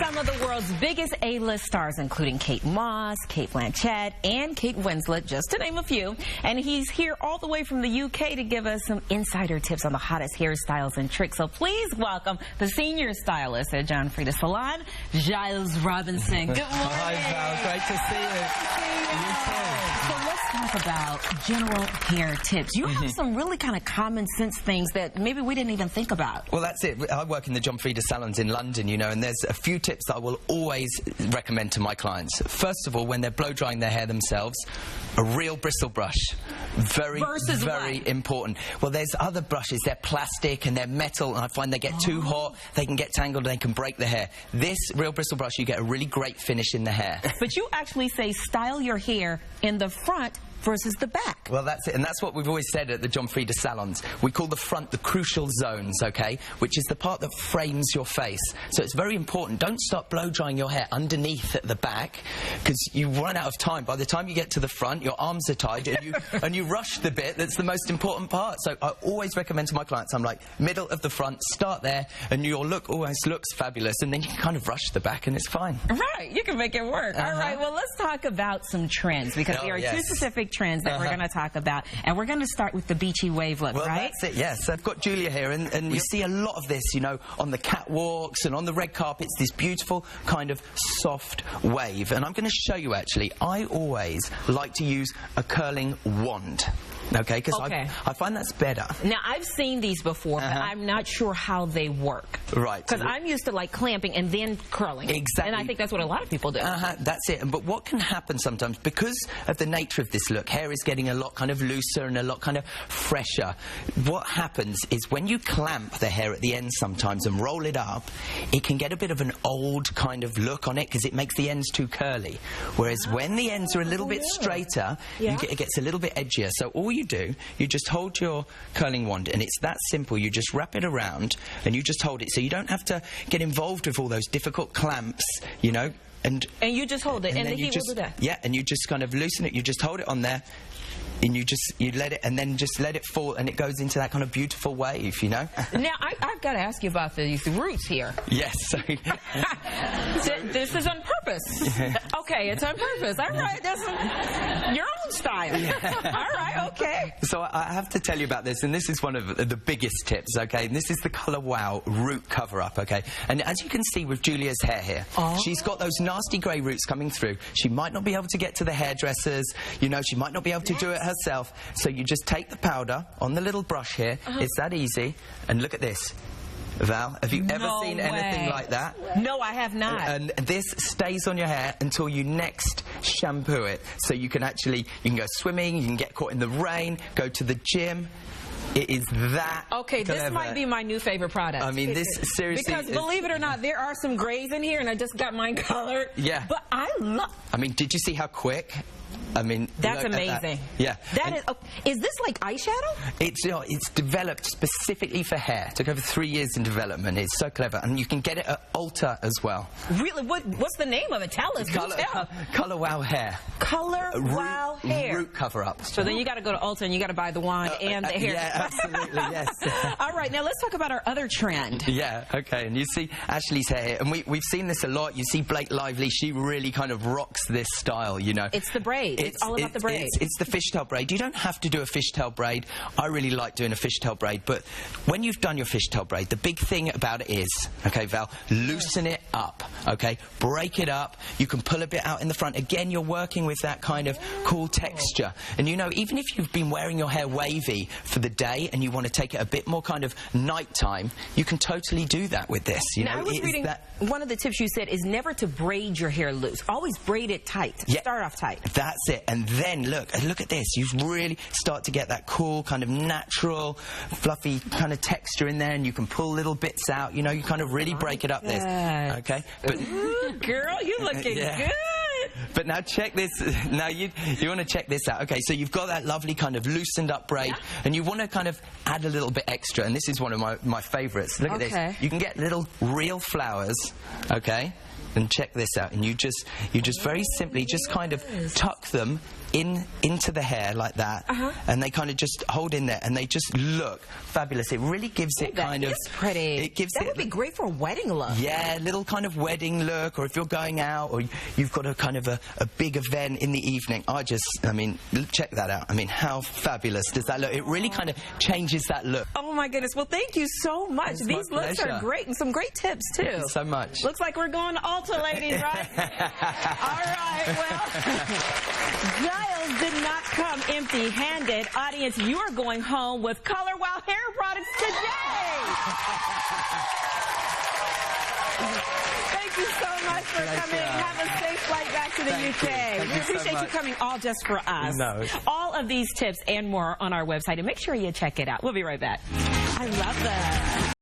Some of the world's biggest A-list stars, including Kate Moss, Kate Blanchett, and Kate Winslet, just to name a few. And he's here all the way from the UK to give us some insider tips on the hottest hairstyles and tricks. So please welcome the senior stylist at John Frieda Salon, Giles Robinson. Good morning. Hi, Val. Great to see you. So let's talk about general hair tips. You have some really kind of common sense things that maybe we didn't even think about. Well, that's it. I work in the John Frieda Salons in London, you know, and there's a few tips that I will always recommend to my clients. First of all, when they're blow drying their hair themselves, a real bristle brush. Very important. Well, there's other brushes. They're plastic and they're metal, and I find they get too hot, they can get tangled, and they can break the hair. This real bristle brush, you get a really great finish in the hair. But you actually say style your hair in the front versus the back. Well, that's it, and that's what we've always said at the John Frieda Salons. We call the front the crucial zones, okay, which is the part that frames your face. So it's very important. Don't start blow drying your hair underneath at the back, because you run out of time. By the time you get to the front, your arms are tied, and you rush the bit that's the most important part. So I always recommend to my clients, I'm like, middle of the front, start there, and your look always looks fabulous, and then you can kind of rush the back, and it's fine. Right, you can make it work. All right, well, let's talk about some trends, because there are two specific trends that we're going to talk about, and we're going to start with the beachy wave look, well, right? That's it, yes. I've got Julia here, and you see a lot of this, you know, on the catwalks and on the red carpets, this beautiful kind of soft wave. And I'm going to show you, actually, I always like to use a curling wand. Okay, because I find that's better. Now, I've seen these before, but I'm not sure how they work. Right. Because I'm used to, like, clamping and then curling. Exactly. And I think that's what a lot of people do. That's it. But what can happen sometimes, because of the nature of this look, hair is getting a lot kind of looser and a lot kind of fresher. What happens is when you clamp the hair at the end sometimes and roll it up, it can get a bit of an old kind of look on it, because it makes the ends too curly. Whereas when the ends are a little bit straighter, it gets a little bit edgier. So all you do, you just hold your curling wand, and it's that simple. You just wrap it around and you just hold it, so you don't have to get involved with all those difficult clamps, you know. And you just hold it, and the heat will do that. Yeah, and you just kind of loosen it. You just hold it on there, and you let it, and then just let it fall, and it goes into that kind of beautiful wave, you know. Now, I've got to ask you about these roots here. Yes. This is on purpose. Okay, it's on purpose. All right, that's your own style. All right, okay. So I have to tell you about this, and this is one of the biggest tips, okay? And this is the Colour Wow root cover-up, okay? And as you can see with Julia's hair here, she's got those nasty grey roots coming through. She might not be able to get to the hairdressers, you know, she might not be able to do it herself. So you just take the powder on the little brush here. It's that easy. And look at this. Val, have you ever seen anything like that? No, I have not. And this stays on your hair until you next shampoo it. So you can you can go swimming, you can get caught in the rain, go to the gym. It is that clever. This might be my new favorite product. I mean, this seriously because believe it or not, there are some grays in here, and I just got mine colored. Yeah. But I love... I mean, did you see how quick? I mean, that's amazing. Yeah. Is this like eyeshadow? It's, you know, it's developed specifically for hair. It took over 3 years in development. It's so clever, and you can get it at Ulta as well. Really? What's the name of it? Tell us. Colour Wow Hair. Colour Wow Hair. Root cover-up. So then you got to go to Ulta and you got to buy the wand and the hair. Yeah, absolutely. Yes. All right, now let's talk about our other trend. Yeah. Okay. And you see Ashley's hair here, and we've seen this a lot. You see Blake Lively. She really kind of rocks this style. You know. It's the braid. It's all about the braid. It's the fishtail braid. You don't have to do a fishtail braid. I really like doing a fishtail braid, but when you've done your fishtail braid, the big thing about it is, okay, Val, loosen it up, okay? Break it up. You can pull a bit out in the front. Again, you're working with that kind of cool texture. And, you know, even if you've been wearing your hair wavy for the day and you want to take it a bit more kind of nighttime, you can totally do that with this. You know, I was reading one of the tips you said is never to braid your hair loose. Always braid it tight. Yeah, start off tight. That's it. And then look at this. You really start to get that cool kind of natural, fluffy kind of texture in there, and you can pull little bits out. You know, you kind of really break it up. This, okay? But ooh, girl, you looking good. But now check this. Now you want to check this out. Okay, so you've got that lovely kind of loosened up braid, and you want to kind of add a little bit extra. And this is one of my favourites. Look at this. You can get little real flowers. Okay. And check this out, and you just very simply just kind of tuck them into the hair like that, and they kind of just hold in there, and they just look fabulous. It really gives it kind of... That is pretty. It gives that would be great for a wedding look. Yeah, little kind of wedding look, or if you're going out, or you've got a kind of a big event in the evening. I mean, check that out. I mean, how fabulous does that look? It really kind of changes that look. Oh my goodness. Well, thank you so much. These looks are great, and some great tips too. Thank you so much. Looks like we're going to Ulta, ladies, right? All right, well, Giles did not come empty-handed. Audience, you are going home with Color Wow hair products today. Thank you so much for coming. Have a safe flight back to the UK. We appreciate you coming all just for us. No. All of these tips and more on our website, and make sure you check it out. We'll be right back. I love that.